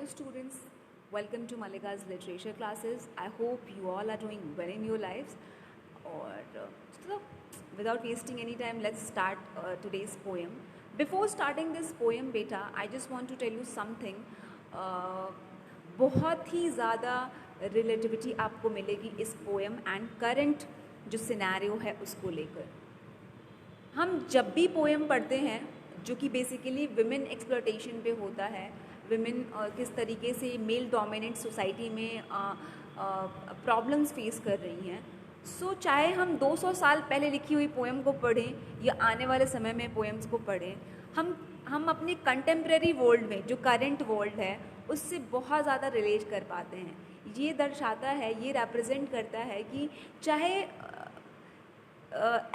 Hello students, welcome to Malika's literature classes. I hope you all are doing well in your lives. So without wasting any time, let's start today's poem. Before starting this poem, beta, I just want to tell you something. बहुत ही ज़्यादा relativity आपको मिलेगी इस poem and current जो scenario है उसको लेकर. हम जब भी पोएम पढ़ते हैं जो कि बेसिकली विमेन एक्सप्लॉयटेशन पे होता है, विमेन किस तरीके से मेल डोमिनेंट सोसाइटी में प्रॉब्लम्स फेस कर रही हैं, सो चाहे हम 200 साल पहले लिखी हुई पोएम को पढ़ें या आने वाले समय में पोएम्स को पढ़ें, हम अपने कंटेम्प्रेरी वर्ल्ड में जो करंट वर्ल्ड है उससे बहुत ज़्यादा रिलेट कर पाते हैं. ये दर्शाता है, ये रिप्रेजेंट करता है कि चाहे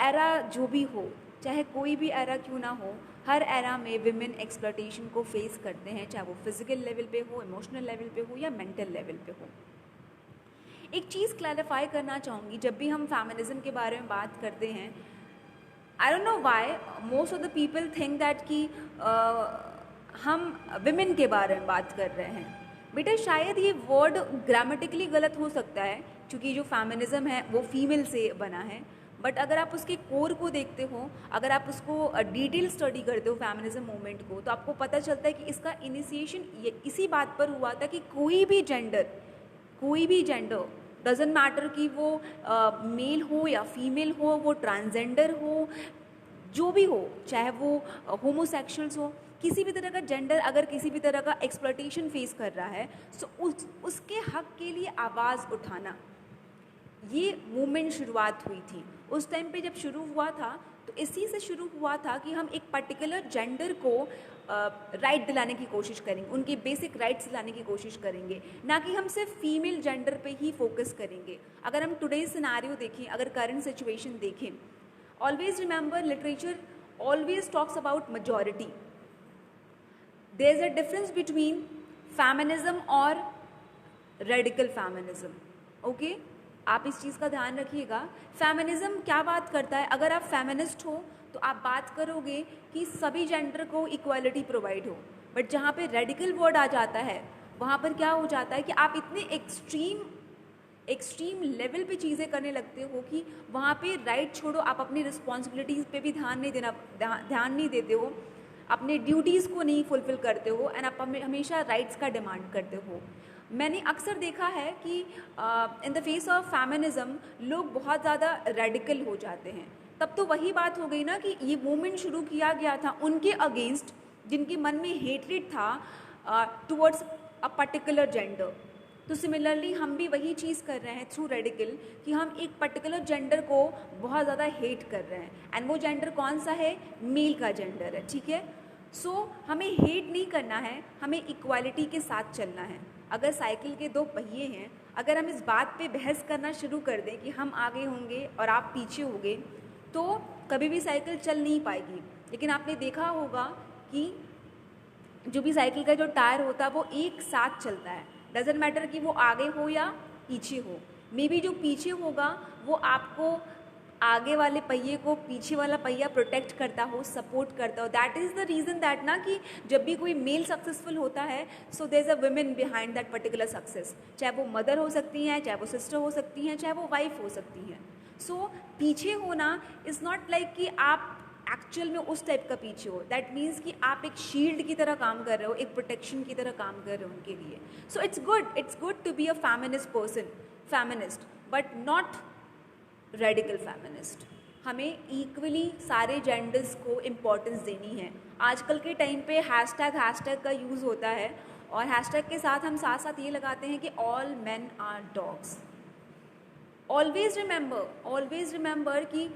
एरा जो भी हो, चाहे कोई भी एरा क्यों ना हो, हर एरा में विमेन एक्सप्लॉयटेशन को फेस करते हैं, चाहे वो फिजिकल लेवल पे हो, इमोशनल लेवल पे हो या मेंटल लेवल पे हो. एक चीज़ क्लैरिफाई करना चाहूँगी, जब भी हम फेमिनिज्म के बारे में बात करते हैं, I don't know why most of the people think that कि हम विमेन के बारे में बात कर रहे हैं. बेटा शायद ये वर्ड ग्रामेटिकली गलत हो सकता है क्योंकि जो फेमिनिज्म है वो फीमेल से बना है, बट अगर आप उसके कोर को देखते हो, अगर आप उसको डिटेल स्टडी करते हो फेमिनिज्म मूवमेंट को, तो आपको पता चलता है कि इसका इनिशिएशन इसी बात पर हुआ था कि कोई भी जेंडर डजेंट मैटर कि वो मेल हो या फीमेल हो, वो ट्रांसजेंडर हो, जो भी हो, चाहे वो होमोसेक्सुअल्स हो, किसी भी तरह का जेंडर अगर किसी भी तरह का एक्सप्लॉयटेशन फेस कर रहा है, सो उसके हक के लिए आवाज़ उठाना, ये मूवमेंट शुरुआत हुई थी. उस टाइम पे जब शुरू हुआ था तो इसी से शुरू हुआ था कि हम एक पर्टिकुलर जेंडर को राइट दिलाने की कोशिश करेंगे, उनके बेसिक राइट्स दिलाने की कोशिश करेंगे, ना कि हम सिर्फ फीमेल जेंडर पे ही फोकस करेंगे. अगर हम टुडेज सिनेरियो देखें, अगर करंट सिचुएशन देखें, always remember literature always talks about majority. There is a difference between feminism और रेडिकल फेमिनिज्म. ओके, आप इस चीज़ का ध्यान रखिएगा. फेमिनिज्म क्या बात करता है? अगर आप फेमिनिस्ट हो तो आप बात करोगे कि सभी जेंडर को इक्वालिटी प्रोवाइड हो, बट जहाँ पे रेडिकल वर्ड आ जाता है वहाँ पर क्या हो जाता है कि आप इतने एक्सट्रीम लेवल पे चीज़ें करने लगते हो कि वहाँ पे राइट छोड़ो, आप अपनी रिस्पॉन्सिबिलिटीज़ पे भी ध्यान नहीं देते हो, अपने ड्यूटीज़ को नहीं फुलफिल करते हो, एंड आप हमेशा राइट्स का डिमांड करते हो. मैंने अक्सर देखा है कि in the face of feminism लोग बहुत ज़्यादा रेडिकल हो जाते हैं. तब तो वही बात हो गई ना कि ये मूवमेंट शुरू किया गया था उनके अगेंस्ट जिनके मन में हेट्रेड था टुवर्ड्स अ पर्टिकुलर जेंडर. तो सिमिलरली हम भी वही चीज़ कर रहे हैं थ्रू रेडिकल कि हम एक पर्टिकुलर जेंडर को बहुत ज़्यादा हेट कर रहे हैं, एंड वो जेंडर कौन सा है? मेल का जेंडर है. ठीक है, सो हमें हेट नहीं करना है, हमें इक्वालिटी के साथ चलना है. अगर साइकिल के दो पहिए हैं, अगर हम इस बात पे बहस करना शुरू कर दें कि हम आगे होंगे और आप पीछे होंगे, तो कभी भी साइकिल चल नहीं पाएगी. लेकिन आपने देखा होगा कि जो भी साइकिल का जो टायर होता है वो एक साथ चलता है, डजेंट मैटर कि वो आगे हो या पीछे हो. मे बी जो पीछे होगा वो आपको आगे वाले पहिए को पीछे वाला पहिया प्रोटेक्ट करता हो, सपोर्ट करता हो. That is the reason that ना कि जब भी कोई मेल सक्सेसफुल होता है, so there is a women behind that particular success. चाहे वो मदर हो सकती हैं, चाहे वो सिस्टर हो सकती हैं, चाहे वो वाइफ हो सकती हैं. सो पीछे होना इज़ नॉट लाइक कि आप एक्चुअल में उस टाइप का पीछे हो. दैट मीन्स कि आप एक शील्ड की तरह काम कर रहे हो, एक प्रोटेक्शन की तरह काम कर रहे हो उनके लिए. So it's good to be a feminist, but not radical feminist. हमें इक्वली सारे जेंडर्स को इम्पोर्टेंस देनी है. आजकल के टाइम पे हैशटैग का यूज़ होता है, और हैशटैग के साथ हम साथ साथ ये लगाते हैं कि all men are dogs. Always remember कि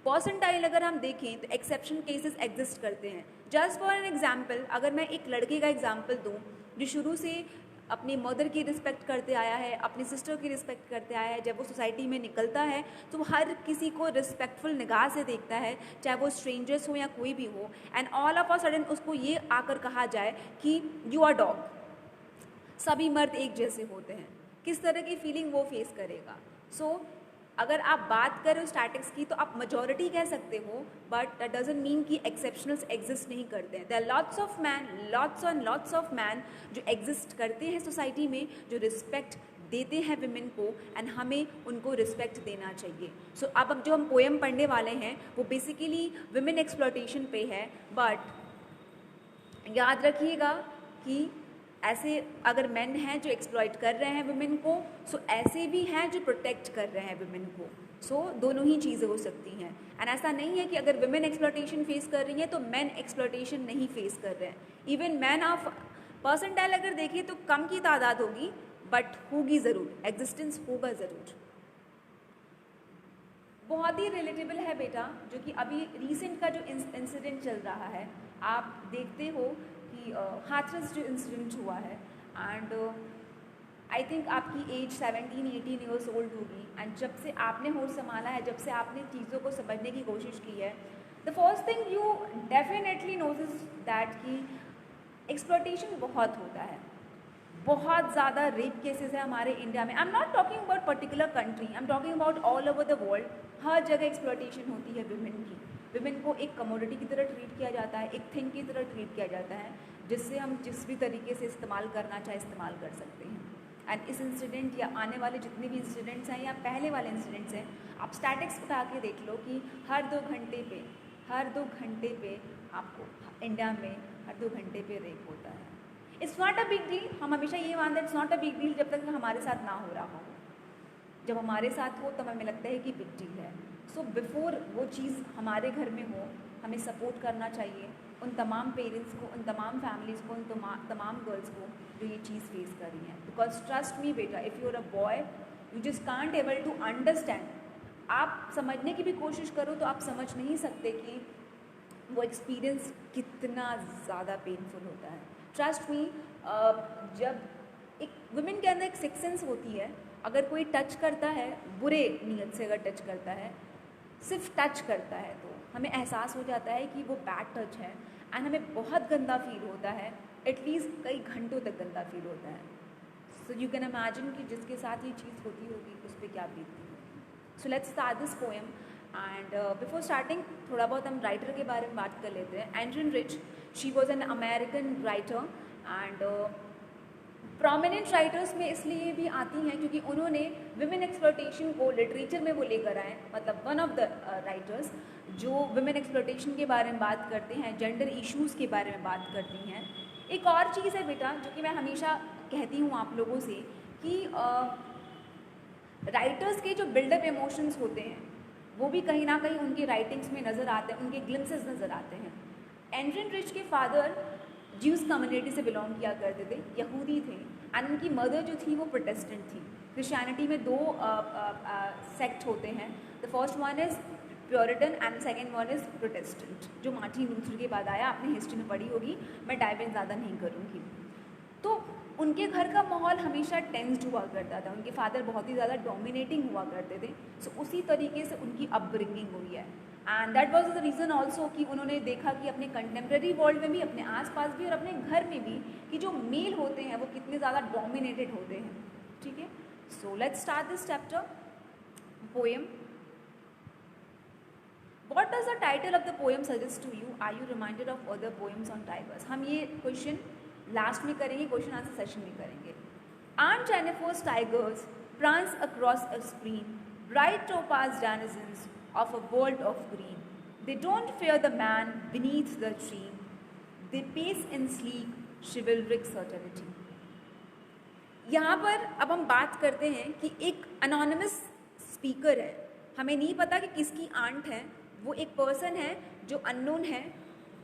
परसेंटाइल अगर हम देखें तो एक्सेप्शन केसेस एग्जिस्ट करते हैं. जस्ट फॉर एन एग्जाम्पल, अगर मैं एक लड़के का एग्जाम्पल दूँ जो शुरू से अपनी मदर की रिस्पेक्ट करते आया है, अपनी सिस्टर की रिस्पेक्ट करते आया है, जब वो सोसाइटी में निकलता है तो वो हर किसी को रिस्पेक्टफुल निगाह से देखता है, चाहे वो स्ट्रेंजर्स हो या कोई भी हो, and all of a sudden उसको ये आकर कहा जाए कि यू आर डॉग. सभी मर्द एक जैसे होते हैं, किस तरह की फीलिंग वो फेस करेगा. सो अगर आप बात करें स्टैटिक्स की तो आप मेजॉरिटी कह सकते हो, बट दैट डजंट मीन कि एक्सेप्शनल्स एग्जिस्ट नहीं करते हैं. There are lots of man, lots and lots of man जो एग्जिस्ट करते हैं सोसाइटी में, जो रिस्पेक्ट देते हैं विमेन को, एंड हमें उनको रिस्पेक्ट देना चाहिए. सो अब जो हम पोएम पढ़ने वाले हैं वो बेसिकली विमेन एक्सप्लॉयटेशन पे है, बट याद रखिएगा कि ऐसे अगर मेन हैं जो एक्सप्लॉइट कर रहे हैं वुमेन को, सो ऐसे भी हैं जो प्रोटेक्ट कर रहे हैं वुमेन को. सो दोनों ही चीज़ें हो सकती हैं. एंड ऐसा नहीं है कि अगर वुमेन एक्सप्लॉयटेशन फेस कर रही हैं तो मेन एक्सप्लॉयटेशन नहीं फेस कर रहे हैं. इवन मैन ऑफ परसेंटाइल अगर देखिए तो कम की तादाद होगी, बट होगी ज़रूर, एग्जिस्टेंस होगा ज़रूर. बहुत ही रिलेटेबल है बेटा, जो कि अभी रिसेंट का जो इंसिडेंट चल रहा है, आप देखते हो कि हाथरस जो इंसिडेंट हुआ है, एंड आई थिंक आपकी एज 17-18 ईयर्स ओल्ड होगी, एंड जब से आपने होश संभाला है, जब से आपने चीज़ों को समझने की कोशिश की है, the first thing you definitely notice that कि एक्सप्लॉयटेशन बहुत होता है. बहुत ज़्यादा रेप केसेस है हमारे इंडिया में. I am not talking about particular country, I am talking about all over the world. हर जगह एक्सप्लॉयटेशन होती है विमेन की. विमेन को एक कमोडिटी की तरह ट्रीट किया जाता है, एक थिंग की तरह ट्रीट किया जाता है, जिससे हम जिस भी तरीके से इस्तेमाल करना चाहे इस्तेमाल कर सकते हैं. एंड इस इंसिडेंट या आने वाले जितने भी इंसिडेंट्स हैं या पहले वाले इंसिडेंट्स हैं, आप स्टैटिक्स उठा के देख लो कि हर 2 घंटे पे आपको इंडिया में हर 2 घंटे पे रेप होता है. It's not a big deal. हम हमेशा ये मानते हैं it's not a big deal जब तक हमारे साथ ना हो रहा हो. जब हमारे साथ हो तब हमें लगता है कि बिग डील है. सो बिफोर वो चीज़ हमारे घर में हो, हमें सपोर्ट करना चाहिए उन तमाम पेरेंट्स को, उन तमाम फैमिलीज़ को, उन तमाम गर्ल्स को जो ये चीज़ फेस कर रही हैं. बिकॉज ट्रस्ट मी बेटा, if you are a boy you just can't able to understand. आप समझने की भी कोशिश करो तो आप समझ नहीं सकते कि वो एक्सपीरियंस कितना ज़्यादा पेनफुल होता है. ट्रस्ट मी, जब एक वुमेन के अंदर एक सिक्स सेंस होती है. अगर कोई टच करता है, बुरे नीयत से अगर टच करता है, सिर्फ टच करता है, तो हमें एहसास हो जाता है कि वो बैड टच है, एंड हमें बहुत गंदा फील होता है. एटलीस्ट कई घंटों तक गंदा फील होता है. सो यू कैन इमेजिन कि जिसके साथ ये चीज़ होती होगी उस पर क्या बीतती होगी. So let's start this poem. And before starting थोड़ा बहुत हम राइटर के बारे में बात कर लेते हैं. Adrienne Rich, she was an American writer, and prominent writers में इसलिए भी आती हैं क्योंकि उन्होंने विमेन एक्सप्लॉयटेशन को लिटरेचर में वो लेकर आए. मतलब वन ऑफ द राइटर्स जो विमेन एक्सप्लॉयटेशन के बारे में बात करते हैं, जेंडर इश्यूज़ के बारे में बात करती हैं. एक और चीज़ है बेटा जो कि मैं हमेशा कहती हूँ आप लोगों से कि राइटर्स के जो बिल्डअप इमोशंस होते हैं वो भी कहीं ना कहीं उनकी राइटिंग्स में नज़र आते हैं, उनके ग्लिम्सेस नज़र आते हैं. एंड्रिन रिच के फादर ज्यूज़ कम्युनिटी से बिलोंग किया करते थे, यहूदी थे, एंड उनकी मदर जो थी वो प्रोटेस्टेंट थी. क्रिश्चियनिटी में 2 सेक्ट होते हैं. The first one is puritan and second one is Protestant, जो मार्टिन लूथर के बाद आया. आपने हिस्ट्री में पढ़ी होगी, मैं डाइव इन ज़्यादा नहीं करूँगी. तो उनके घर का माहौल हमेशा टेंस्ड हुआ करता था. उनके फादर बहुत ही ज़्यादा डोमिनेटिंग हुआ करते थे. सो उसी तरीके से उनकी अपब्रिंगिंग हुई है. And that was the reason also कि उन्होंने देखा कि अपने कंटेम्प्रेरी वर्ल्ड में भी, अपने आसपास भी और अपने घर में भी कि जो मेल होते हैं वो कितने ज़्यादा डोमिनेटेड होते हैं. ठीक है. So let's start this chapter poem. What does the title of the poem suggest to you? Are you reminded of other poems on tigers? हम ये क्वेश्चन लास्ट में करेंगे, क्वेश्चन आंसर सेशन में करेंगे. Aunt Jennifer's tigers prance across a stream, bright topaz denizens of a world of green. They don't fear the man beneath the tree. They pace in sleek, chivalric certainty. यहाँ पर अब हम बात करते हैं कि एक अनोनिमस स्पीकर है. हमें नहीं पता कि किसकी आंट है. वो एक पर्सन है जो अननोन है.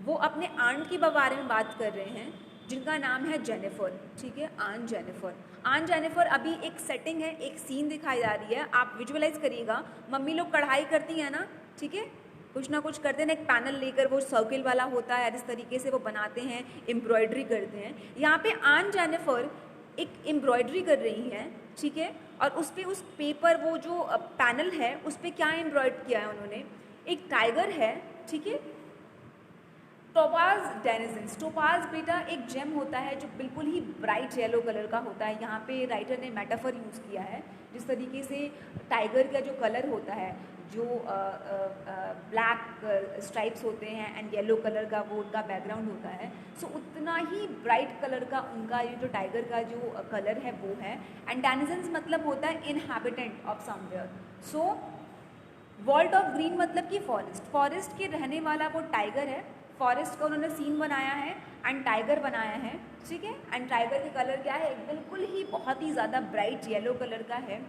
वो अपने आंट के बारे में बात कर रहे हैं जिनका नाम है जेनिफर. ठीक है, आंट जेनिफर. आंट जेनिफर अभी एक सेटिंग है, एक सीन दिखाई जा रही है. आप विजुअलाइज करिएगा. मम्मी लोग कढ़ाई करती हैं ना, ठीक है, कुछ ना कुछ करते हैं ना. एक पैनल लेकर वो सर्किल वाला होता है, इस तरीके से वो बनाते हैं, एम्ब्रॉयडरी करते हैं. यहाँ पे आंट जेनिफर एक एम्ब्रॉयडरी कर रही है. ठीक है, और उस पर उस पेपर वो जो पैनल है उस पर क्या एम्ब्रॉयड किया है उन्होंने, एक टाइगर है. ठीक है, टोपाज डेनिजेंस, टोपाज बेटा एक जेम होता है जो बिल्कुल ही ब्राइट येलो कलर का होता है। यहाँ पे राइटर ने मेटाफर यूज़ किया है, जिस तरीके से टाइगर का जो कलर होता है, जो ब्लैक स्ट्राइप्स होते हैं एंड येलो कलर का वो उनका बैकग्राउंड होता है, सो उतना ही ब्राइट कलर का उनका ये जो टाइगर का जो कलर है वो है। एंड डेनिजेंस मतलब होता है inhabitant of somewhere. So vault of green मतलब कि फॉरेस्ट, फॉरेस्ट के रहने वाला वो टाइगर है। फॉरेस्ट का उन्होंने सीन बनाया है एंड टाइगर बनाया है, ठीक है। एंड टाइगर के कलर क्या है, बिल्कुल ही बहुत ही ज़्यादा ब्राइट येलो कलर का है।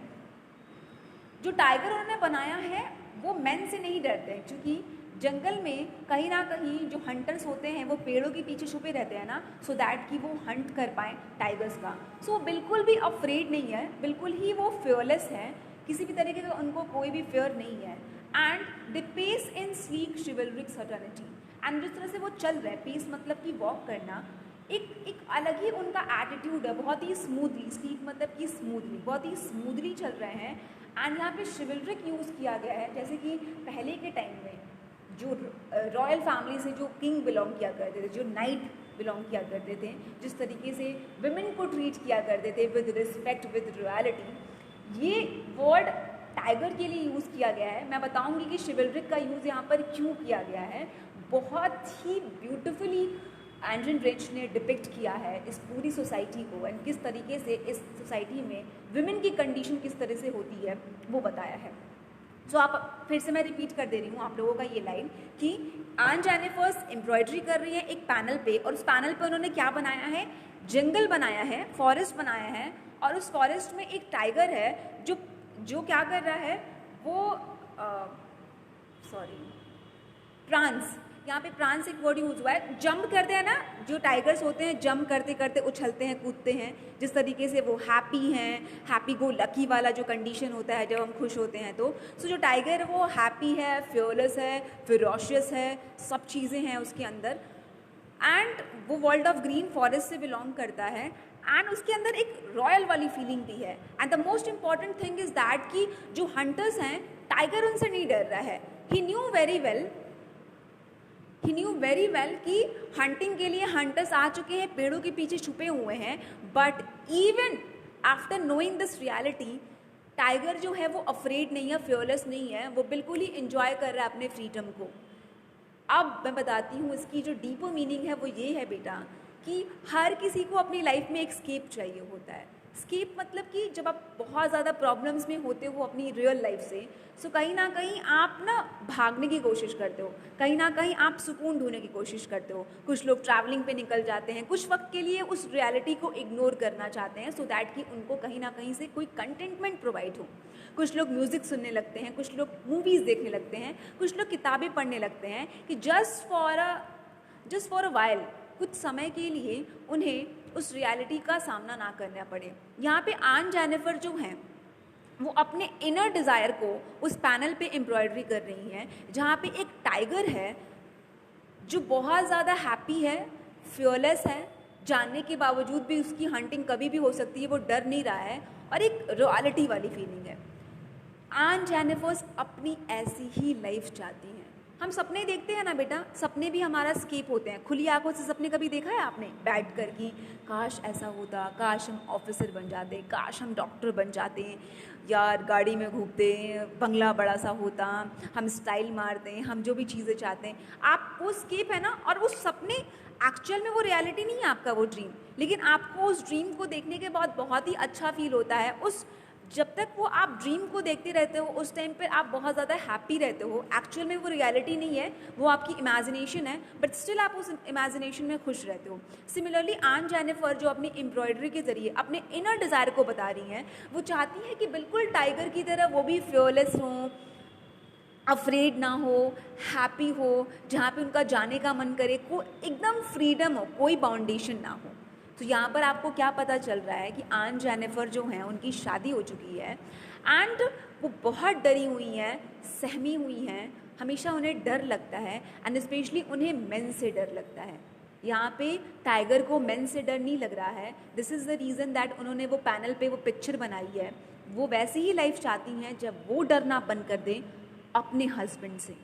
जो टाइगर उन्होंने बनाया है वो मैन से नहीं डरते हैं, क्योंकि जंगल में कहीं ना कहीं जो हंटर्स होते हैं वो पेड़ों के पीछे छुपे रहते हैं ना, सो दैट कि वो हंट कर पाएँ टाइगर्स का। सो बिल्कुल भी अफ्रेड नहीं है, बिल्कुल ही वो फेयरलेस है, किसी भी तरीके का उनको कोई भी फेयर नहीं है। And they pace in sleek chivalric certainty, and जिस तरह से वो चल रहे हैं, पेस मतलब कि वॉक करना, एक अलग ही उनका एटीट्यूड है, बहुत ही स्मूथली, स्लीक मतलब कि स्मूथली, बहुत ही स्मूथली चल रहे हैं। एंड यहाँ पे शिवलरिक यूज़ किया गया है, जैसे कि पहले के टाइम में जो रॉयल फैमिली से जो किंग बिलोंग किया करते थे, जो नाइट बिलोंग किया करते थे, जिस तरीके से विमेन को ट्रीट किया करते थे विद रिस्पेक्ट, विद रॉयलिटी, ये वर्ड टाइगर के लिए यूज़ किया गया है। मैं बताऊंगी कि शिवलरिक का यूज़ यहाँ पर क्यों किया गया है। बहुत ही ब्यूटिफुली एंड्रिन रिच ने डिपिक्ट किया है इस पूरी सोसाइटी को, एंड किस तरीके से इस सोसाइटी में विमेन की कंडीशन किस तरह से होती है वो बताया है। सो आप फिर से मैं रिपीट कर दे रही हूँ आप लोगों का ये लाइन कि आन जेनिफर्स एम्ब्रॉयडरी कर रही है एक पैनल पे, और उस पैनल पे उन्होंने क्या बनाया है, जंगल बनाया है, फॉरेस्ट बनाया है, और उस फॉरेस्ट में एक टाइगर है जो जो क्या कर रहा है, वो प्रांस, यहाँ पे प्रांस एक वर्ड यूज हुआ है, जंप करते हैं ना, जो टाइगर्स होते हैं जंप करते करते उछलते हैं, कूदते हैं, जिस तरीके से वो हैप्पी हैं, हैप्पी गो लकी वाला जो कंडीशन होता है जब हम खुश होते हैं तो। सो जो टाइगर वो हैप्पी है, फियरलेस है, फिरोशियस है, सब चीज़ें हैं उसके अंदर। एंड वो वर्ल्ड ऑफ ग्रीन फॉरेस्ट से बिलोंग करता है, एंड उसके अंदर एक रॉयल वाली फीलिंग भी है। And the most important thing is that कि जो हंटर्स हैं, टाइगर उनसे नहीं डर रहा है। ही न्यू वेरी वेल कि हंटिंग के लिए हंटर्स आ चुके हैं, पेड़ों के पीछे छुपे हुए हैं, but even after knowing this reality, tiger जो है वो अफ्रेड नहीं है, फियरलेस नहीं है, वो बिल्कुल ही इंजॉय कर रहा है अपने फ्रीडम को। अब मैं बताती हूँ इसकी जो डीपर मीनिंग है वो ये है बेटा कि हर किसी को अपनी लाइफ में एक स्केप चाहिए होता है। स्केप मतलब कि जब आप बहुत ज़्यादा प्रॉब्लम्स में होते हो अपनी रियल लाइफ से, सो कहीं ना कहीं आप ना भागने की कोशिश करते हो, कहीं ना कहीं आप सुकून ढूंढने की कोशिश करते हो। कुछ लोग ट्रैवलिंग पे निकल जाते हैं, कुछ वक्त के लिए उस रियलिटी को इग्नोर करना चाहते हैं, सो दैट कि उनको कहीं ना कहीं से कोई कंटेंटमेंट प्रोवाइड हो। कुछ लोग म्यूज़िक सुनने लगते हैं, कुछ लोग मूवीज़ देखने लगते हैं, कुछ लोग किताबें पढ़ने लगते हैं कि जस्ट फॉर अ वाइल, कुछ समय के लिए उन्हें उस रियलिटी का सामना ना करना पड़े। यहाँ पे आन जेनिफर जो हैं वो अपने इनर डिज़ायर को उस पैनल पे एम्ब्रॉयडरी कर रही हैं, जहाँ पे एक टाइगर है जो बहुत ज़्यादा हैप्पी है, फियरलेस है, जानने के बावजूद भी उसकी हंटिंग कभी भी हो सकती है, वो डर नहीं रहा है, और एक रॉयलिटी वाली फीलिंग है। आन जेनिफर्स अपनी ऐसी ही लाइफ चाहती हैं। हम सपने देखते हैं ना बेटा, सपने भी हमारा स्केप होते हैं। खुली आंखों से सपने कभी देखा है आपने बैठ कर कि काश ऐसा होता, काश हम ऑफिसर बन जाते, काश हम डॉक्टर बन जाते, यार गाड़ी में घूमते, बंगला बड़ा सा होता, हम स्टाइल मारते, हम जो भी चीज़ें चाहते हैं। आप वो स्केप है ना, और वो सपने एक्चुअल में वो रियलिटी नहीं है आपका वो ड्रीम, लेकिन आपको उस ड्रीम को देखने के बाद बहुत ही अच्छा फील होता है। उस जब तक वो आप ड्रीम को देखते रहते हो उस टाइम पर आप बहुत ज़्यादा हैप्पी रहते हो। एक्चुअल में वो रियलिटी नहीं है, वो आपकी इमेजिनेशन है, बट स्टिल आप उस इमेजिनेशन में खुश रहते हो। सिमिलरली आन जेनिफर जो अपनी एम्ब्रॉयडरी के ज़रिए अपने इनर डिज़ायर को बता रही हैं, वो चाहती हैं कि बिल्कुल टाइगर की तरह वो भी फियरलेस हों, अफ्रेड ना हो, हैप्पी हो, जहाँ पे उनका जाने का मन करे, को एकदम फ्रीडम हो, कोई बाउंडेशन ना हो। तो यहाँ पर आपको क्या पता चल रहा है कि आन जेनिफर जो हैं उनकी शादी हो चुकी है, एंड वो बहुत डरी हुई हैं, सहमी हुई हैं, हमेशा उन्हें डर लगता है, एंड स्पेशली उन्हें मेन से डर लगता है। यहाँ पे टाइगर को मेन से डर नहीं लग रहा है। This is the reason that उन्होंने वो पैनल पे वो पिक्चर बनाई है। वो वैसी ही लाइफ चाहती हैं जब वो डरना बंद कर दें अपने हस्बैंड से।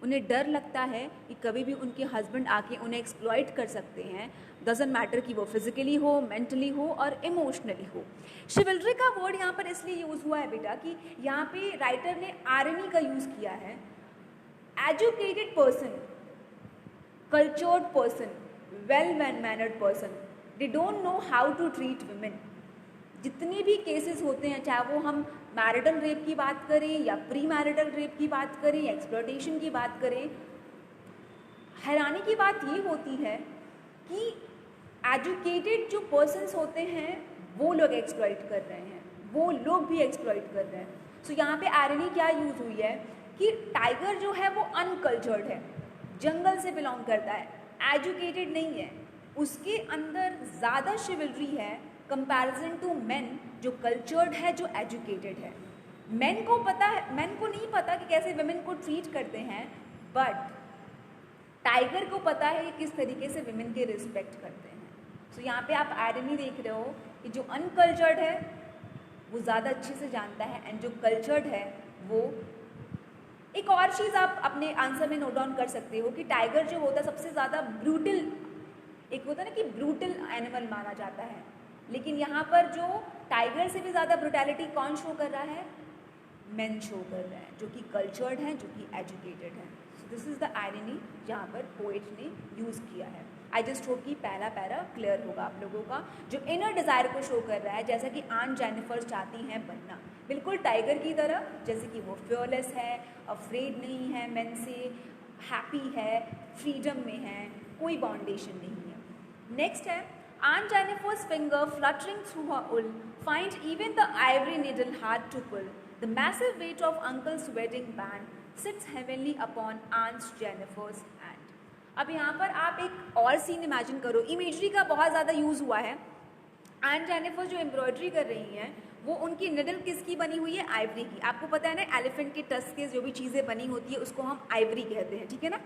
उन्हें डर लगता है कि कभी भी उनके हस्बैंड आके उन्हें एक्सप्लॉइट कर सकते हैं, डजेंट मैटर कि वो फिजिकली हो, मेंटली हो और इमोशनली हो। शिवल्री का वर्ड यहाँ पर इसलिए यूज़ हुआ है बेटा कि यहाँ पे राइटर ने आर्मी का यूज़ किया है। Educated person, cultured person, well mannered person, they don't know how to treat women। जितने भी केसेस होते हैं, चाहे वो हम मैरिटल रेप की बात करें या प्री मैरिटल रेप की बात करें या एक्सप्लॉयटेशन की बात करें, हैरानी की बात ये होती है कि एजुकेटेड जो पर्सन्स होते हैं वो लोग एक्सप्लॉइट कर रहे हैं, वो लोग भी एक्सप्लॉइट कर रहे हैं। सो यहाँ पे आयरनी क्या यूज़ हुई है कि टाइगर जो है वो अनकल्चर्ड है, जंगल से बिलोंग करता है, एजुकेटेड नहीं है, उसके अंदर ज़्यादा शिवल्री है कंपैरिजन टू मेन जो कल्चर्ड है, जो एजुकेटेड है। मेन को पता है, मेन को नहीं पता कि कैसे वुमेन को ट्रीट करते हैं, बट टाइगर को पता है कि किस तरीके से वुमेन के रिस्पेक्ट करते हैं। सो यहाँ पे आप आयरनी देख रहे हो कि जो अनकल्चर्ड है वो ज़्यादा अच्छे से जानता है एंड जो कल्चर्ड है वो। एक और चीज़ आप अपने आंसर में नोट डाउन कर सकते हो कि टाइगर जो होता है सबसे ज़्यादा ब्रूटल, एक होता है ना कि ब्रूटल एनिमल माना जाता है, लेकिन यहाँ पर जो टाइगर से भी ज़्यादा ब्रूटैलिटी कौन शो कर रहा है? मेन शो कर रहे हैं, जो कि कल्चर्ड हैं, जो कि एजुकेटेड हैं। So this is the irony जहाँ पर पोएट ने यूज़ किया है। आई जस्ट होप कि पहला पैरा क्लियर होगा आप लोगों का, जो इनर डिज़ायर को शो कर रहा है, जैसा कि आन जेनिफर चाहती हैं बनना, बिल्कुल टाइगर की तरह, जैसे कि वो फियरलेस है, अफ्रेड नहीं है मेन से, हैप्पी है, फ्रीडम में है, कोई बाउंडेशन नहीं है। नेक्स्ट है Aunt Jennifer's finger fluttering through her wool find even the ivory needle hard to pull. The massive weight of Uncle's wedding band sits heavily upon Aunt Jennifer's hand. अब यहाँ पर आप एक और सीन इमेजिन करो, imagery का बहुत ज़्यादा यूज़ हुआ है। Aunt Jennifer जो एम्ब्रॉयडरी कर रही हैं वो उनकी निडल किसकी बनी हुई है? आइवरी की। आपको पता है ना, एलिफेंट के टस्क के जो भी चीज़ें बनी होती है उसको हम आइवरी कहते हैं, ठीक है ना।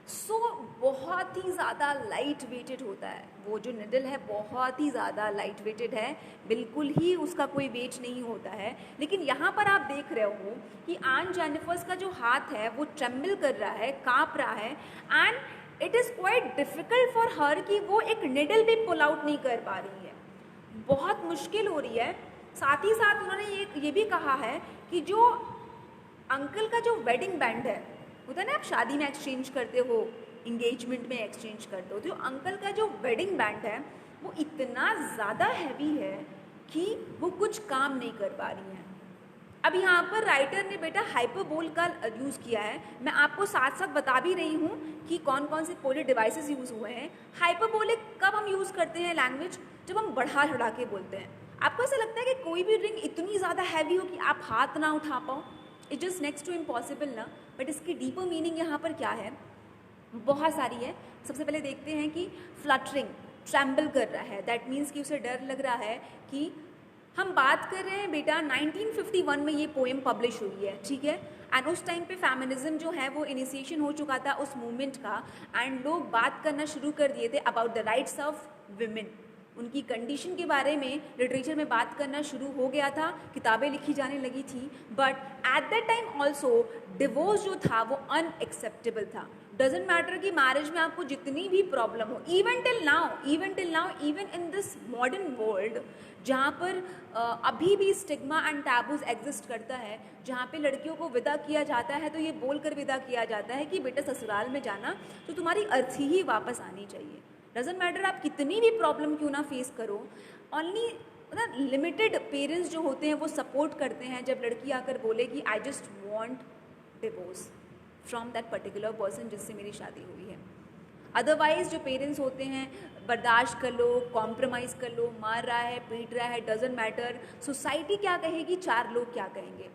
सो बहुत ही ज़्यादा लाइट वेटेड होता है वो जो निडल है, बहुत ही ज़्यादा लाइट वेटेड है, बिल्कुल ही उसका कोई वेट नहीं होता है। लेकिन यहाँ पर आप देख रहे हो कि आंट जेनिफर्स का जो हाथ है वो ट्रेम्बल कर रहा है, काँप रहा है, and it is quite difficult for her कि वो एक निडल भी पुल आउट नहीं कर पा रही है, बहुत मुश्किल हो रही है। साथ ही साथ उन्होंने ये भी कहा है कि जो अंकल का जो वेडिंग बैंड है, होता है ना, आप शादी में एक्सचेंज करते हो, इंगेजमेंट में एक्सचेंज करते हो, तो अंकल का जो वेडिंग बैंड है वो इतना ज़्यादा हैवी है कि वो कुछ काम नहीं कर पा रही हैं। अब यहाँ पर राइटर ने बेटा हाइपरबोल का यूज़ किया है। मैं आपको साथ साथ बता भी रही हूँ कि कौन कौन से पोलिट डिवाइसेस यूज़ हुए हैं। हाइपरबोलिक कब हम यूज़ करते हैं लैंग्वेज? जब हम बढ़ा चढ़ा के बोलते हैं। आपको ऐसा लगता है कि कोई भी रिंग इतनी ज़्यादा हैवी हो कि आप हाथ ना उठा पाओ? It just next to impossible ना। बट इसकी डीपर मीनिंग यहाँ पर क्या है? बहुत सारी है। सबसे पहले देखते हैं कि फ्लटरिंग, ट्रैम्बल कर रहा है, दैट मीन्स कि उसे डर लग रहा है। कि हम बात कर रहे हैं बेटा 1951 में ये पोएम पब्लिश हुई है, ठीक है, एंड उस टाइम पे फेमिनिज्म जो है वो इनिशिएशन हो चुका था उस मूवमेंट का, एंड लोग बात करना शुरू कर दिए थे about the rights of women, उनकी कंडीशन के बारे में लिटरेचर में बात करना शुरू हो गया था, किताबें लिखी जाने लगी थी। But at that time also divorce जो था वो अनएक्सेप्टेबल था। डजेंट मैटर कि मैरिज में आपको जितनी भी प्रॉब्लम हो, even till now, even in this modern world जहाँ पर अभी भी स्टिग्मा एंड टैबूज एग्जिस्ट करता है, जहाँ पे लड़कियों को विदा किया जाता है तो ये बोलकर विदा किया जाता है कि बेटा ससुराल में जाना तो तुम्हारी अर्थी ही वापस आनी चाहिए। डजेंट मैटर आप कितनी भी प्रॉब्लम क्यों ना फेस करो, ओनली ना लिमिटेड पेरेंट्स जो होते हैं वो सपोर्ट करते हैं जब लड़की आकर बोले कि I just want divorce from that particular person जिससे मेरी शादी हुई है। अदरवाइज जो पेरेंट्स होते हैं बर्दाश्त कर लो, कॉम्प्रोमाइज़ कर लो, मार रहा है, पीट रहा है, डजेंट मैटर, सोसाइटी क्या कहेगी, चार लोग क्या कहेंगे।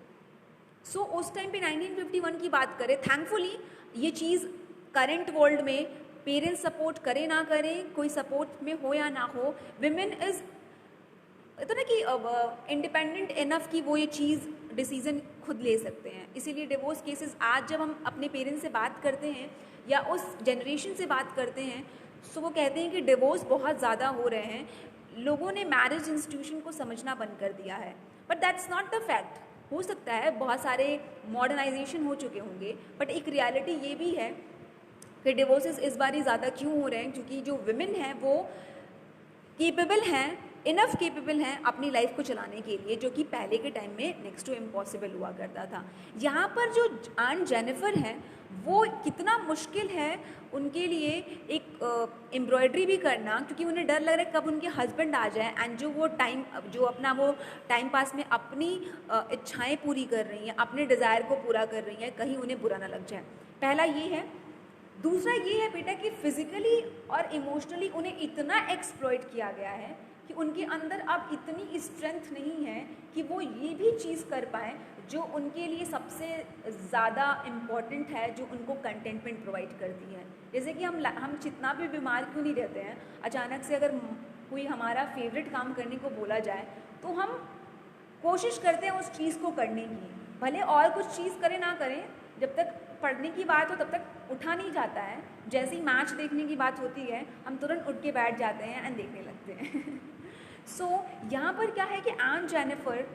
सो उस टाइम पे 1951 की बात करें, थैंकफुली ये चीज़ करेंट वर्ल्ड में पेरेंट्स सपोर्ट करें ना करें, कोई सपोर्ट में हो या ना हो, विमेन इज़ इतना ना कि इंडिपेंडेंट इनफ कि वो ये चीज़ डिसीज़न खुद ले सकते हैं। इसीलिए डिवोर्स केसेस आज जब हम अपने पेरेंट्स से बात करते हैं या उस जनरेशन से बात करते हैं तो वो कहते हैं कि डिवोर्स बहुत ज़्यादा हो रहे हैं, लोगों ने मैरिज इंस्टीट्यूशन को समझना बंद कर दिया है। But that's not the fact. हो सकता है बहुत सारे मॉडर्नाइजेशन हो चुके होंगे, बट एक रियलिटी ये भी है कि डिवोर्सेस इस बार ही ज़्यादा क्यों हो रहे हैं, क्योंकि जो विमेन हैं वो केपेबल हैं, इनफ केपेबल हैं अपनी लाइफ को चलाने के लिए, जो कि पहले के टाइम में नेक्स्ट टू इम्पॉसिबल हुआ करता था। यहाँ पर जो आन जेनिफर हैं वो कितना मुश्किल है उनके लिए एक एम्ब्रॉयडरी भी करना, क्योंकि उन्हें डर लग रहा है कब उनके हस्बैंड आ जाए एंड जो अपना वो टाइम पास में अपनी इच्छाएं पूरी कर रही हैं, अपने डिज़ायर को पूरा कर रही हैं, कहीं उन्हें बुरा ना लग जाए। पहला ये है। दूसरा ये है बेटा कि फिजिकली और इमोशनली उन्हें इतना एक्सप्लॉइट किया गया है कि उनके अंदर अब इतनी स्ट्रेंथ नहीं है कि वो ये भी चीज़ कर पाएँ जो उनके लिए सबसे ज़्यादा इम्पॉर्टेंट है, जो उनको कंटेंटमेंट प्रोवाइड करती है। जैसे कि हम जितना भी बीमार क्यों नहीं रहते हैं, अचानक से अगर कोई हमारा फेवरेट काम करने को बोला जाए तो हम कोशिश करते हैं उस चीज़ को करने की, भले और कुछ चीज़ करें ना करें, जब तक पढ़ने की बात हो तब तक उठा नहीं जाता है। जैसे ही मैच देखने की बात होती है हम तुरंत उठ के बैठ जाते हैं एंड देखने लगते हैं। सो यहाँ पर क्या है कि आन जेनिफर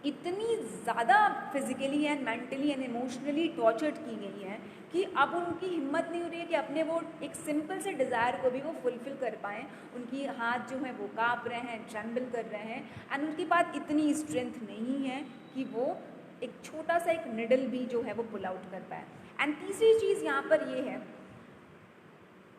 इतनी ज़्यादा physically and mentally and emotionally tortured की गई हैं कि अब उनकी हिम्मत नहीं हो रही है कि अपने वो एक सिंपल से डिज़ायर को भी वो फुलफ़िल कर पाएँ। उनकी हाथ जो है वो काँप रहे हैं, ट्रेम्बल कर रहे हैं एंड उनके पास इतनी स्ट्रेंथ नहीं है कि वो एक छोटा सा एक निडल भी जो है वो पुल आउट कर पाए। एंड तीसरी चीज़ यहाँ पर ये है,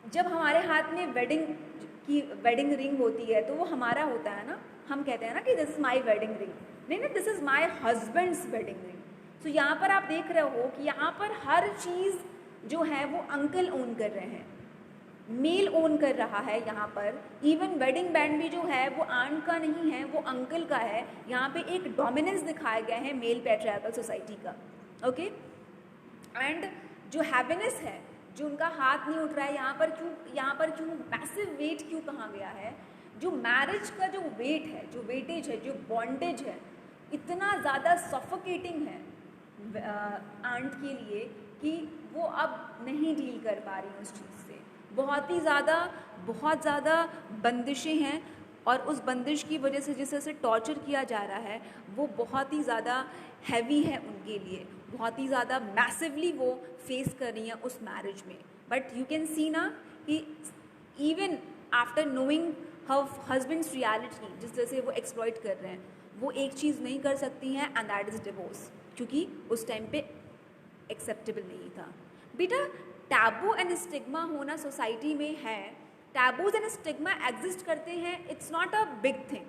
जब हमारे हाथ में वेडिंग रिंग होती है तो वो हमारा होता है ना, हम कहते हैं ना कि this is my wedding ring, नहीं this is my husband's wedding ring. So यहाँ पर आप देख रहे हो कि यहाँ पर हर चीज़ जो है वो अंकल ओन कर रहे हैं, मेल ओन कर रहा है यहाँ पर। इवन वेडिंग बैंड भी जो है वो आंट का नहीं है, वो अंकल का है। यहाँ पे एक डोमिनेंस दिखाया गया है मेल पैट्रियार्कल सोसाइटी का। ओके, एंड जो हैप्पीनेस है, जो उनका हाथ नहीं उठ रहा है, यहाँ पर क्यों मैसिव वेट क्यों कहा गया है? जो मैरिज का जो वेट है, जो वेटेज है, जो बॉन्डेज है, इतना ज़्यादा सफोकेटिंग है आंट के लिए कि वो अब नहीं डील कर पा रही उस चीज़ से। बहुत ज़्यादा बंदिशें हैं और उस बंदिश की वजह से जिस तरह से टॉर्चर किया जा रहा है वो बहुत ही ज़्यादा हैवी है उनके लिए, बहुत ही ज़्यादा मैसिवली वो फेस कर रही हैं उस मैरिज में। बट यू कैन सी ना कि even after knowing her husband's reality, जिस तरह से वो एक्सप्लॉइट कर रहे हैं, वो एक चीज़ नहीं कर सकती हैं एंड दैट इज़ डिवोर्स, क्योंकि उस टाइम पे एक्सेप्टेबल नहीं था। बेटा टैबू एंड स्टिग्मा होना सोसाइटी में है, टैबूज एंड स्टिग्मा एग्जिस्ट करते हैं, it's not a big thing,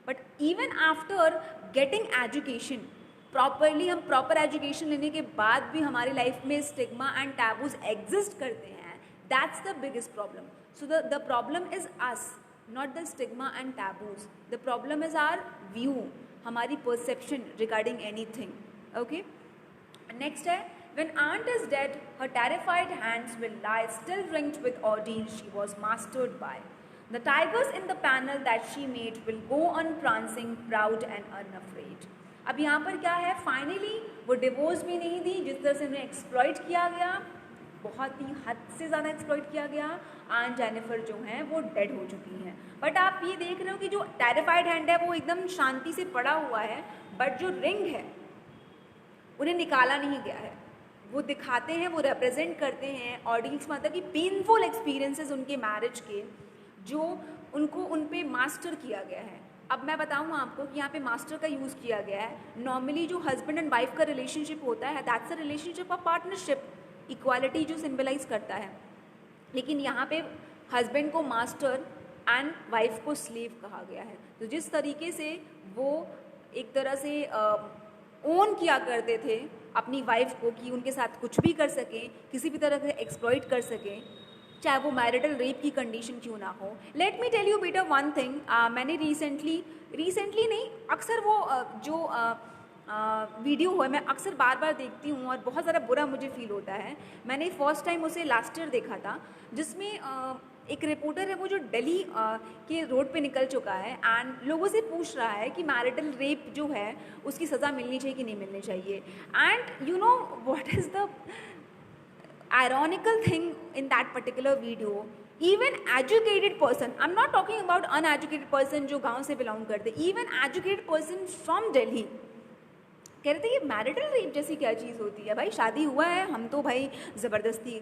but even after getting education properly, हम प्रॉपर एजुकेशन लेने के बाद भी हमारी लाइफ में स्टिग्मा एंड टैबूज एग्जिस्ट करते हैं, that's the biggest problem. So the problem is us, not the stigma and taboos, the problem is our view, हमारी perception regarding anything. Okay, next है, when aunt is dead, her terrified hands will lie still ringed with ordeals she was mastered by. The tigers in the panel that she made will go on prancing, proud and unafraid. अब यहाँ पर क्या है, finally वो divorce भी नहीं दी, जिस तरह से उन्हें एक्सप्लॉइट किया गया, बहुत ही हद से ज़्यादा एक्सप्लॉइट किया गया, आंट जेनिफर जो हैं वो डेड हो चुकी हैं। बट आप ये देख रहे हो कि जो टेरिफाइड हैंड है वो एकदम शांति से पड़ा हुआ है, बट जो रिंग है उन्हें निकाला नहीं गया है। वो दिखाते हैं, वो रिप्रेजेंट करते हैं ऑडियंस, मतलब कि पेनफुल एक्सपीरियंसेस उनके मैरिज के, जो उन पे मास्टर किया गया है। अब मैं बताऊँ आपको कि यहाँ पे मास्टर का यूज़ किया गया है। नॉर्मली जो हस्बैंड एंड वाइफ का रिलेशनशिप होता है, that's a relationship of partnership, equality जो सिंबलाइज करता है, लेकिन यहाँ पे हस्बैंड को मास्टर एंड वाइफ को स्लेव कहा गया है। तो जिस तरीके से वो एक तरह से ओन किया करते थे अपनी वाइफ को कि उनके साथ कुछ भी कर सकें, किसी भी तरह से एक्सप्लॉइट कर सकें, चाहे वो मैरिटल रेप की कंडीशन क्यों ना हो। लेट मी टेल यू बेटा वन थिंग, मैंने रिसेंटली नहीं, अक्सर वो जो वीडियो है मैं अक्सर बार बार देखती हूँ और बहुत ज़्यादा बुरा मुझे फील होता है। मैंने फर्स्ट टाइम उसे लास्ट ईयर देखा था, जिसमें एक रिपोर्टर है वो जो दिल्ली के रोड पे निकल चुका है एंड लोगों से पूछ रहा है कि मैरिटल रेप जो है उसकी सज़ा मिलनी चाहिए कि नहीं मिलनी चाहिए। And you know what is the ironical thing in that particular video, even educated person, I'm not talking about uneducated person जो गांव से belong करते, even educated person from Delhi कह रहे थे ये मैरिटल रेप जैसी क्या चीज़ होती है भाई, शादी हुआ है, हम तो भाई ज़बरदस्ती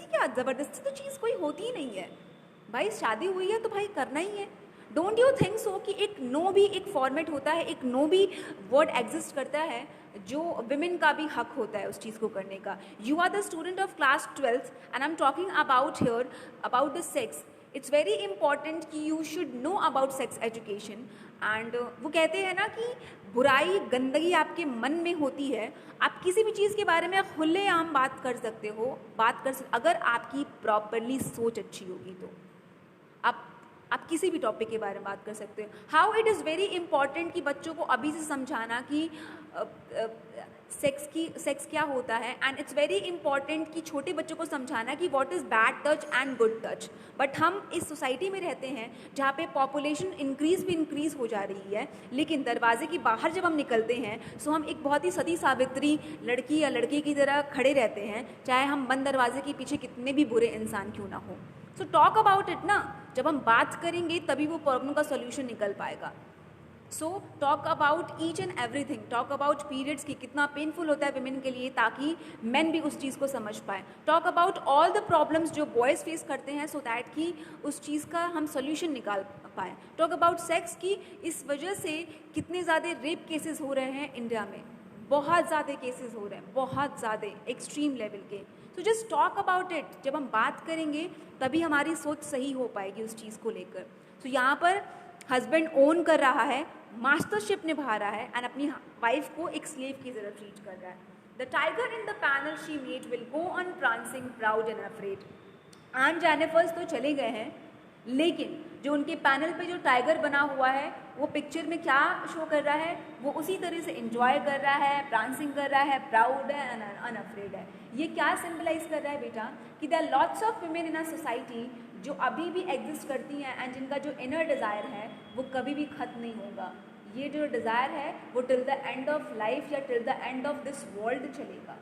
क्या, ज़बरदस्ती तो चीज़ कोई होती ही नहीं है भाई, शादी हुई है तो भाई करना ही है। डोंट यू थिंक सो कि एक नो भी एक फॉर्मेट होता है, एक नो भी वर्ड एग्जिस्ट करता है जो विमेन का भी हक होता है उस चीज़ को करने का। You are the student of class 12th and I am talking about here about the sex. It's very important कि you should know about sex education. And वो कहते हैं ना कि बुराई गंदगी आपके मन में होती है, आप किसी भी चीज़ के बारे में खुलेआम बात कर सकते हो, अगर आपकी प्रॉपरली सोच अच्छी होगी तो आप किसी भी टॉपिक के बारे में बात कर सकते हो। How it is very important कि बच्चों को अभी से समझाना कि सेक्स क्या होता है, एंड इट्स वेरी इंपॉर्टेंट कि छोटे बच्चों को समझाना कि what is bad touch and good touch. But हम इस सोसाइटी में रहते हैं जहाँ पे पॉपुलेशन इंक्रीज़ हो जा रही है, लेकिन दरवाजे के बाहर जब हम निकलते हैं सो हम एक बहुत ही सती सावित्री लड़की या लड़के की तरह खड़े रहते हैं, चाहे हम बंद दरवाजे के पीछे कितने भी बुरे इंसान क्यों ना हो। सो टॉक अबाउट इट ना, जब हम बात करेंगे तभी वो प्रॉब्लम का सोल्यूशन निकल पाएगा। So talk about each and everything, talk about periods की कितना पेनफुल होता है विमेन के लिए, ताकि मेन भी उस चीज़ को समझ पाए। Talk about all the problems जो बॉयज़ फेस करते हैं, सो दैट कि उस चीज़ का हम सोल्यूशन निकाल पाएँ। टॉक अबाउट सेक्स की इस वजह से कितने ज़्यादा रेप केसेस हो रहे हैं इंडिया में, बहुत ज़्यादा केसेस हो रहे हैं, बहुत ज़्यादा एक्सट्रीम लेवल के। तो जस्ट टॉक अबाउट इट, जब हम बात करेंगे तभी हमारी सोच सही हो पाएगी उस चीज़ को लेकर। तो यहाँ पर हस्बैंड ओन कर रहा है, मास्टरशिप निभा रहा है, एंड अपनी वाइफ को एक स्लेव की तरह ट्रीट कर रहा है। The tiger in the panel she met will go on prancing proud and afraid. And Jennifer's तो चले गए हैं, लेकिन जो उनके पैनल पे जो टाइगर बना हुआ है वो पिक्चर में क्या शो कर रहा है, वो उसी तरह से एंजॉय कर रहा है, डांसिंग कर रहा है, प्राउड है एंड अनअफ्रेड है। ये क्या सिंबलाइज कर रहा है बेटा, कि there are lots of women in a society जो अभी भी एग्जिस्ट करती हैं, एंड जिनका जो इनर डिज़ायर है वो कभी भी ख़त्म नहीं होगा। ये जो डिज़ायर है वो till the end of life या till the end of this world चलेगा,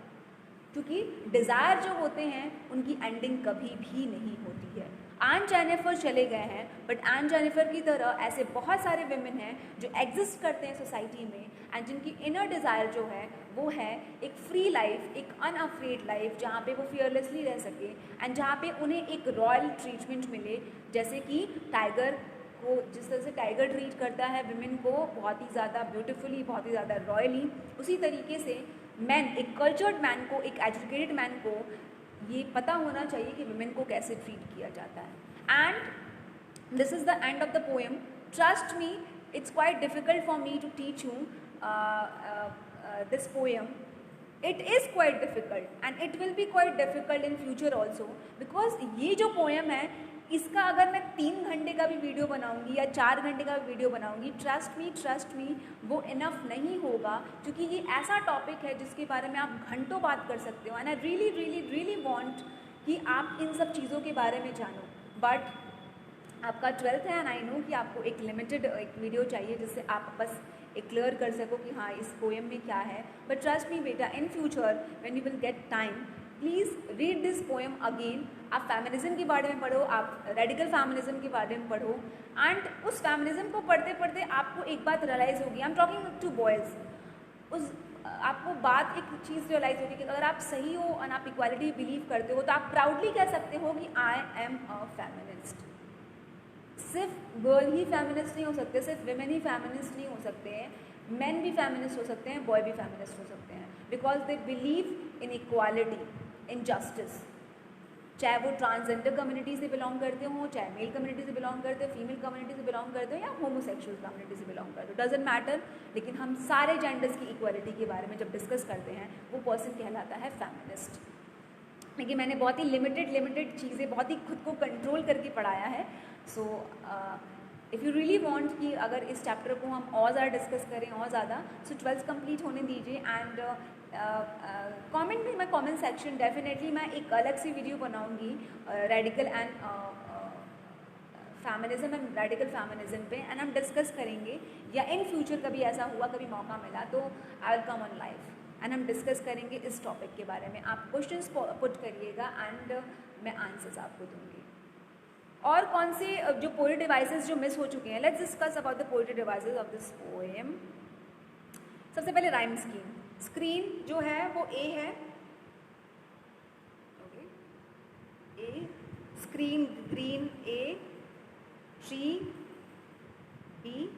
क्योंकि डिज़ायर जो होते हैं उनकी एंडिंग कभी भी नहीं होती है। एन जेनिफर चले गए हैं, बट एन जेनिफर की तरह ऐसे बहुत सारे विमेन हैं जो एग्जिस्ट करते हैं सोसाइटी में, एंड जिनकी इनर डिज़ायर जो है वो है एक फ्री लाइफ, एक अनअफ्रेड लाइफ, जहाँ पे वो फियरलेसली रह सके, एंड जहाँ पे उन्हें एक रॉयल ट्रीटमेंट मिले, जैसे कि टाइगर को जिस तरह से टाइगर ट्रीट करता है विमेन को बहुत ही ज़्यादा ब्यूटीफुली, बहुत ही ज़्यादा रॉयली, उसी तरीके से मैन, एक कल्चर्ड मैन को, एक एजुकेटेड मैन को ये पता होना चाहिए कि विमेन को कैसे ट्रीट किया जाता है। And this is the end of the poem. Trust me, it's quite difficult for me to teach you this poem. It is quite difficult and it will be quite difficult in future also, because ये जो poem है इसका अगर मैं 3 घंटे का भी video बनाऊंगी या 4 घंटे का भी वीडियो बनाऊंगी, ट्रस्ट मी वो इनफ नहीं होगा, क्योंकि ये ऐसा टॉपिक है जिसके बारे में आप घंटों बात कर सकते हो, एंड आई रियली वांट कि आप इन सब चीज़ों के बारे में जानो। बट आपका 12th है एंड आई नो कि आपको एक लिमिटेड एक वीडियो चाहिए जिससे आप बस एक क्लियर कर सको कि हाँ इस पोएम में क्या है। बट ट्रस्ट मी बेटा, in future when you will get time, please read this poem again. आप फेमिनिज्म के बारे में पढ़ो, आप रेडिकल फेमिनिज्म के बारे में पढ़ो, एंड उस फेमिनिज्म को पढ़ते पढ़ते आपको एक बात रियलाइज़ होगी, I am talking to boys, उस आपको बात एक चीज़ रियलाइज़ होगी कि अगर आप सही हो और आप इक्वालिटी बिलीव करते हो तो आप प्राउडली कह सकते हो कि आई एम अ फेमिनिस्ट। सिर्फ गर्ल ही फेमिनिस्ट नहीं हो सकते, सिर्फ विमेन ही फेमिनिस्ट नहीं हो सकते हैं, मेन भी फेमिनिस्ट हो सकते हैं, बॉय भी फेमिनिस्ट हो सकते हैं, because they believe in equality, in justice. चाहे वो ट्रांसजेंडर कम्युनिटी से बिलोंग करते हो, चाहे मेल कम्युनिटी से बिलोंग करते हो, फीमेल कम्युनिटी से बिलोंग करते हो, या होमोसेक्सुअल कम्युनिटी से बिलोंग करते हो, डजेंट मैटर। लेकिन हम सारे जेंडर्स की इक्वालिटी के बारे में जब डिस्कस करते हैं वो पर्सन कहलाता है फेमिनिस्ट। लेकिन मैंने बहुत ही लिमिटेड चीज़ें बहुत ही खुद को कंट्रोल करके पढ़ाया है। So if you really want कि अगर इस चैप्टर को हम और ज़्यादा डिस्कस करें और ज़्यादा, सो 12th कंप्लीट होने दीजिए। एंड कमेंट में, मैं कमेंट सेक्शन डेफिनेटली मैं एक अलग सी वीडियो बनाऊंगी radical and feminism and radical feminism पे, एंड हम डिस्कस करेंगे, या इन फ्यूचर कभी ऐसा हुआ, कभी मौका मिला तो I will come on live and हम डिस्कस करेंगे इस टॉपिक के बारे में। आप क्वेश्चंस पुट करिएगा एंड मैं आंसर्स आपको दूंगी। और कौन से जो पोएट्री डिवाइसेस जो मिस हो चुके हैं, let's discuss about the poetry devices of this poem. सबसे पहले राइम स्कीम। स्क्रीन जो है वो ए है, okay, A, screen green A, tree B,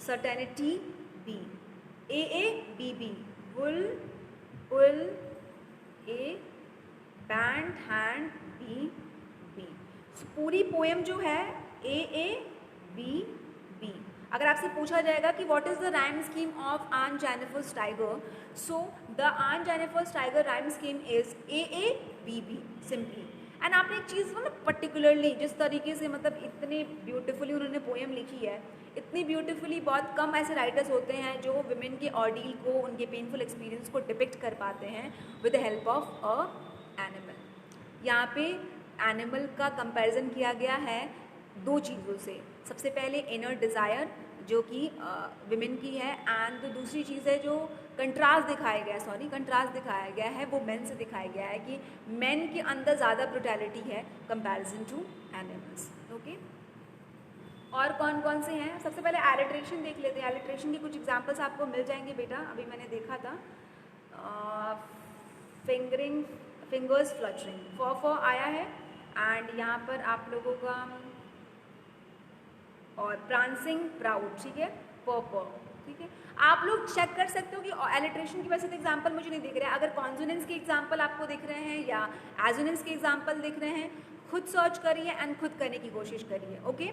certainty B, A B B, wool उल A, band hand B B. पूरी poem जो है ए बी बी। अगर आपसे पूछा जाएगा कि what is the rhyme scheme of Aunt Jennifer tiger, so the Aunt Jennifer tiger rhyme scheme is A B B simply. And आपने एक चीज़ मतलब पर्टिकुलरली जिस तरीके से मतलब इतने ब्यूटिफुली उन्होंने पोएम लिखी है, इतनी ब्यूटिफुली बहुत कम ऐसे राइटर्स होते हैं जो विमेन के ऑर्डील को, उनके पेनफुल एक्सपीरियंस को डिपिक्ट कर पाते हैं with the help of a animal. यहाँ पे एनिमल का कंपैरिजन किया गया है दो चीज़ों से। सबसे पहले इनर डिज़ायर जो कि विमेन की है, एंड तो दूसरी चीज़ है जो कंट्रास्ट दिखाया गया है वो मेन से दिखाया गया है कि मेन के अंदर ज़्यादा ब्रुटैलिटी है कंपैरिजन टू एनिमल्स। ओके, और कौन कौन से हैं? सबसे पहले एलिट्रेशन देख लेते हैं। एलिट्रेशन के कुछ एग्जांपल्स आपको मिल जाएंगे बेटा, अभी मैंने देखा था। फिंगरिंग, फिंगर्स फ्लचरिंग, फॉर आया है, एंड यहाँ पर आप लोगों का और प्रांसिंग प्राउड, ठीक है, पॉ, ठीक है। आप लोग चेक कर सकते हो कि एलिट्रेशन की वैसे तो एग्जांपल मुझे नहीं दिख रहा है। अगर कॉन्सोनेंट्स के एग्जांपल आपको दिख रहे हैं या एजोनेंट्स के एग्जांपल दिख रहे हैं, खुद सर्च करिए एंड खुद करने की कोशिश करिए। ओके,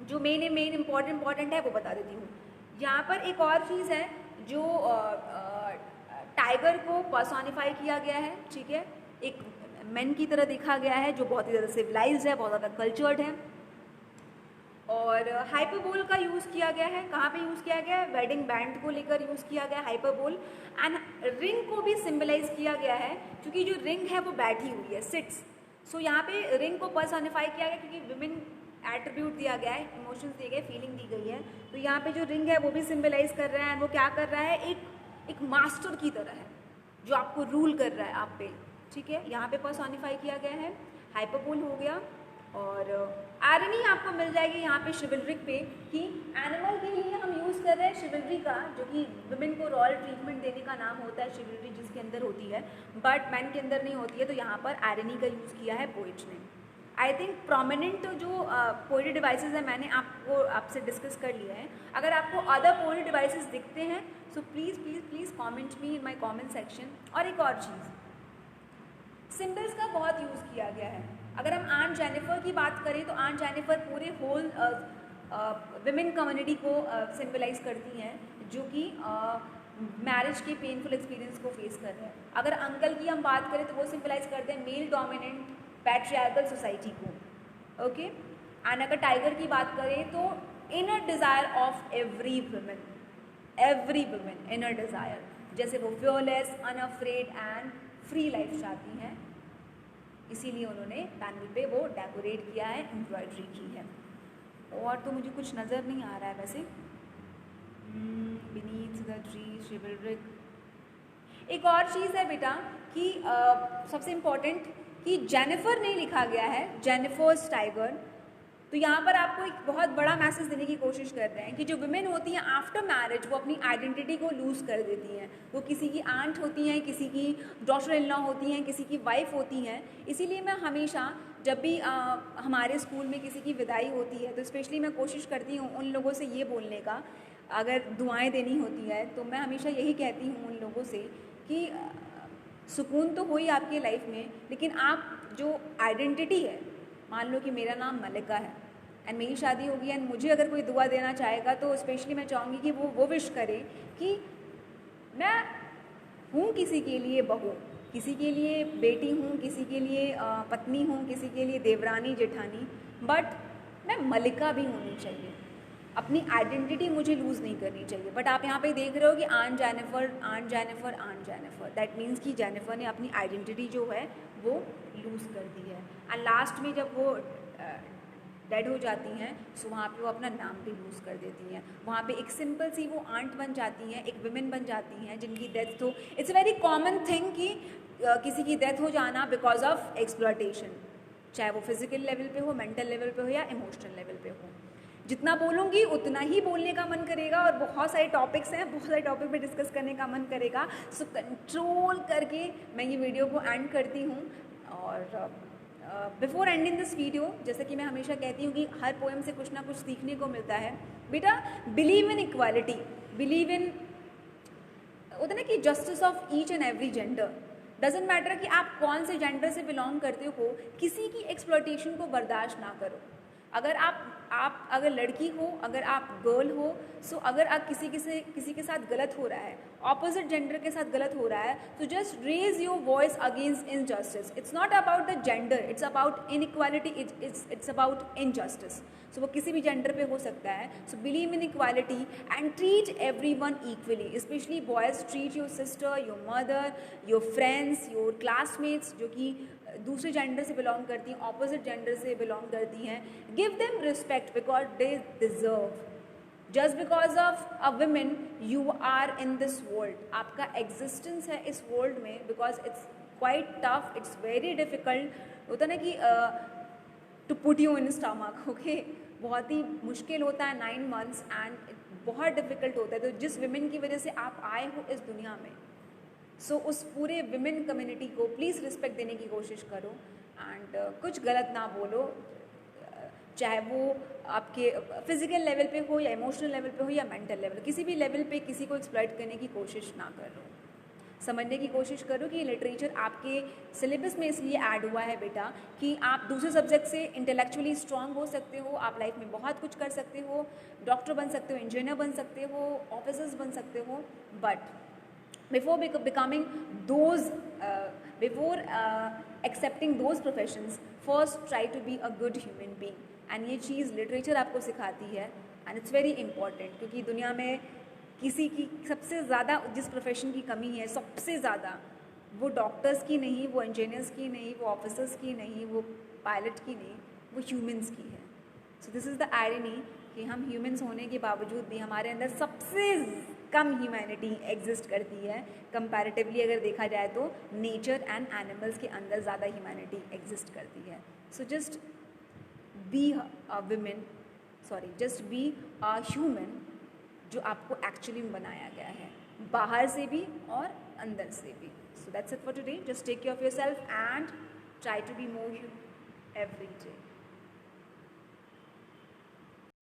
जो मेन इम्पॉर्टेंट है वो बता देती हूँ। यहाँ पर एक और चीज़ है जो टाइगर को पर्सोनिफाई किया गया है, ठीक है, एक मैन की तरह देखा गया है जो बहुत ही ज़्यादा सिविलाइज्ड है, बहुत ज़्यादा कल्चर्ड है। और हाइपरबोल का यूज़ किया गया है, कहाँ पे यूज़ किया गया है? वेडिंग बैंड को लेकर यूज़ किया गया हाइपरबोल। एंड रिंग को भी सिंबलाइज किया गया है क्योंकि जो रिंग है वो बैठी हुई है, सिट्स। सो यहाँ पे रिंग को पर्सोनिफाई किया गया क्योंकि विमेन एट्रीब्यूट दिया गया है, इमोशंस दिए गए, फीलिंग दी गई है। तो यहाँ पे जो रिंग है वो भी सिंबलाइज कर रहा है। वो क्या कर रहा है? एक मास्टर की तरह है जो आपको रूल कर रहा है आप पे, ठीक है। यहाँ पे पर्सोनिफाई किया गया है, हाइपरबोल हो गया। और आयरनी आपको मिल जाएगी यहाँ पे शिवलरिक पे कि एनिमल के लिए हम यूज़ कर रहे हैं शिवलरी का, जो कि वुमेन को रॉयल ट्रीटमेंट देने का नाम होता है शिवलरी, जिसके अंदर होती है बट मैन के अंदर नहीं होती है। तो यहाँ पर आयरनी का यूज़ किया है पोइट ने। आई थिंक प्रोमिनेंट जो पोएट्री डिवाइसेस है मैंने आपसे डिस्कस कर लिया है। अगर आपको अदर पोएट्री डिवाइसेस दिखते हैं so please comment me in my comment section. और एक और चीज़, सिंबल्स का बहुत यूज़ किया गया है। अगर हम आन जेनिफर की बात करें तो आन जेनिफर पूरे होल विमेन कम्युनिटी को सिंबलाइज करती हैं जो कि मैरिज के पेनफुल एक्सपीरियंस को फेस कर रहे हैं। अगर अंकल की हम बात करें तो वो सिंबलाइज करते हैं मेल डोमिनेंट पैट्रियार्कल सोसाइटी को, ओके। एंड अगर टाइगर की बात करें तो inner desire of every women inner desire, जैसे वो fearless, unafraid and free life चाहती हैं, इसीलिए उन्होंने पैनल पे वो डेकोरेट किया है, एम्ब्रॉयडरी की है। और तो मुझे कुछ नज़र नहीं आ रहा है वैसे। Beneath the tree, chivalric. एक और चीज़ है बेटा कि सबसे इम्पोर्टेंट कि जेनिफर नहीं लिखा गया है, जेनिफर्स टाइगर। तो यहाँ पर आपको एक बहुत बड़ा मैसेज देने की कोशिश कर रहे हैं कि जो वुमेन होती हैं आफ्टर मैरिज वो अपनी आइडेंटिटी को लूज़ कर देती हैं। वो किसी की आंट होती हैं, किसी की डॉटर इन लॉ होती हैं, किसी की वाइफ होती हैं। इसीलिए मैं हमेशा जब भी हमारे स्कूल में किसी की विदाई होती है तो स्पेशली मैं कोशिश करती हूँ उन लोगों से ये बोलने का, अगर दुआएँ देनी होती है तो मैं हमेशा यही कहती हूँ उन लोगों से कि सुकून तो हो ही आपकी लाइफ में, लेकिन आप जो आइडेंटिटी है, मान लो कि मेरा नाम मलिका है एंड मेरी शादी होगी एंड मुझे अगर कोई दुआ देना चाहेगा तो स्पेशली मैं चाहूँगी कि वो विश करे कि मैं हूँ किसी के लिए बहू, किसी के लिए बेटी हूँ, किसी के लिए पत्नी हूँ, किसी के लिए देवरानी जेठानी, बट मैं मलिका भी होनी चाहिए। अपनी आइडेंटिटी मुझे लूज़ नहीं करनी चाहिए। बट आप यहाँ पे देख रहे हो कि आन जेनिफर, दैट मीन्स कि जेनिफर ने अपनी आइडेंटिटी जो है वो लूज़ कर दी है। एंड लास्ट में जब वो डेड हो जाती हैं सो वहाँ पे वो अपना नाम भी लूज़ कर देती हैं। वहाँ पे एक सिंपल सी वो आंट बन जाती हैं, एक विमेन बन जाती हैं जिनकी डेथ हो। इट्स वेरी कॉमन थिंग कि किसी की डेथ हो जाना बिकॉज ऑफ एक्सप्लॉयटेशन, चाहे वो फिजिकल लेवल पे हो, मेंटल लेवल पे हो या इमोशनल लेवल पे हो। जितना बोलूँगी उतना ही बोलने का मन करेगा, और बहुत सारे टॉपिक्स हैं, बहुत सारे टॉपिक पे डिस्कस करने का मन करेगा। सो कंट्रोल करके मैं ये वीडियो को एंड करती हूँ। और बिफोर एंडिंग दिस वीडियो, जैसे कि मैं हमेशा कहती हूँ कि हर पोएम से कुछ ना कुछ सीखने को मिलता है। बेटा, believe in equality, believe in, होता है ना कि justice of each and every gender. Doesn't matter कि आप कौन से जेंडर से बिलोंग करते हो, किसी की एक्सप्लॉयटेशन को बर्दाश्त ना करो। अगर आप अगर लड़की हो, अगर आप गर्ल हो, सो अगर आप किसी के साथ गलत हो रहा है, ऑपोजिट जेंडर के साथ गलत हो रहा है, तो just raise your voice against injustice. It's not about the gender, it's about inequality, it's about injustice. So वो किसी भी जेंडर पे हो सकता है। So believe in equality and treat everyone equally, specially boys. Treat your sister, your mother, your friends, your classmates जो कि दूसरे जेंडर से बिलोंग करती हैं, ऑपोजिट जेंडर से बिलोंग करती हैं। Give them respect because they deserve. Just because of a women you are in this world, आपका एग्जिस्टेंस है इस वर्ल्ड में, because it's quite tough, it's very difficult. होता ना कि to put you in stomach, okay, बहुत ही मुश्किल होता है 9 months, एंड बहुत डिफिकल्ट होता है। तो जिस विमेन की वजह से आप आए हो इस दुनिया में, सो उस पूरे विमेन कम्युनिटी को प्लीज़ रिस्पेक्ट देने की कोशिश करो। एंड कुछ गलत ना बोलो, चाहे वो आपके फिजिकल लेवल पे हो या इमोशनल लेवल पे हो या मेंटल लेवल, किसी भी लेवल पे किसी को एक्सप्लॉइट करने की कोशिश ना करो। समझने की कोशिश करो कि लिटरेचर आपके सिलेबस में इसलिए ऐड हुआ है बेटा कि आप दूसरे सब्जेक्ट से इंटेलेक्चुअली स्ट्रांग हो सकते हो, आप लाइफ में बहुत कुछ कर सकते हो, डॉक्टर बन सकते हो, इंजीनियर बन सकते हो, ऑफिसर्स बन सकते हो। But before becoming those before accepting those professions, first try to be a good human being। and ये चीज़ लिटरेचर आपको सिखाती है, एंड इट्स वेरी इंपॉर्टेंट, क्योंकि दुनिया में किसी की सबसे ज़्यादा जिस प्रोफेशन की कमी है, सबसे ज़्यादा, वो डॉक्टर्स की नहीं, वो इंजीनियर्स की नहीं, वो ऑफिसर्स की नहीं, वो पायलट की नहीं, वो ह्यूमंस की है। So this is the irony कि हम ह्यूमंस होने के बावजूद भी हमारे अंदर सबसे कम ह्यूमैनिटी एग्जिस्ट करती है। कंपैरेटिवली अगर देखा जाए तो नेचर एंड एनिमल्स के अंदर ज़्यादा ह्यूमैनिटी एग्जिस्ट करती है। So just be a women, sorry, just be a human, जो आपको एक्चुअली बनाया गया है, बाहर से भी और अंदर से भी। So that's it for today. Just take care of yourself and try to be more every day.